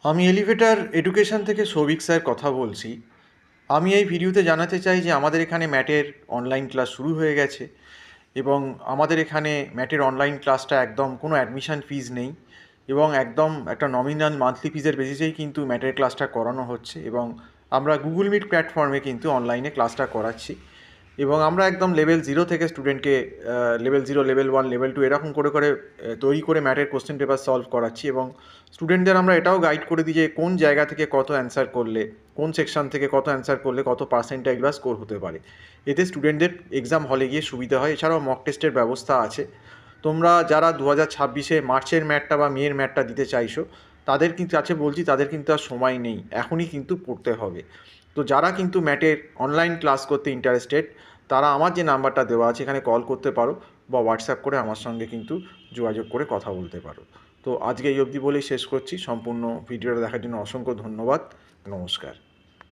আমি elevator education থেকে Souvik sir কথা বলছি। আমি এই ভিডিওতে জানাতে চাই যে আমাদের এখানে ম্যাটের অনলাইন ক্লাস শুরু হয়ে গেছে এবং আমাদের এখানে ম্যাটের অনলাইন ক্লাসটা একদম কোনো অ্যাডমিশন ফিজ নেই এবং একদম একটা নমিনাল মান্থলি ফিজের বেসিসেই কিন্তু ম্যাটের ক্লাসটা করানো হচ্ছে এবং আমরা গুগল মিট প্ল্যাটফর্মে কিন্তু অনলাইনে ক্লাসটা করাচ্ছি এবং আমরা একদম লেভেল জিরো থেকে স্টুডেন্টকে level zero, level one, level two এরকম করে করে তৈরি করে ম্যাটের কোশ্চেন পেপার সলভ করাচ্ছি এবং স্টুডেন্টদের আমরা এটাও গাইড করে দিই যে কোন জায়গা থেকে কত অ্যান্সার করলে, কোন সেকশন থেকে কত অ্যান্সার করলে কত পার্সেন্টাইজ বা স্কোর হতে পারে। এতে স্টুডেন্টদের এক্সাম হলে গিয়ে সুবিধা হয়। এছাড়াও মক টেস্টের ব্যবস্থা আছে। তোমরা যারা 2026-এ মার্চের ম্যাটটা বা মেয়ের ম্যাটটা দিতে চাইছো, তাদের কিন্তু বলছি তাদের কিন্তু আর সময় নেই, এখনই কিন্তু পড়তে হবে। তো যারা কিন্তু ম্যাটের অনলাইন ক্লাস করতে ইন্টারেস্টেড, তারা আমার যে নাম্বারটা দেওয়া আছে এখানে কল করতে পারো বা হোয়াটসঅ্যাপ করে আমার সঙ্গে কিন্তু যোগাযোগ করে কথা বলতে পারো। তো আজকে এই অবধি বলেই শেষ করছি। সম্পূর্ণ ভিডিওটা দেখার জন্য অসংখ্য ধন্যবাদ। নমস্কার।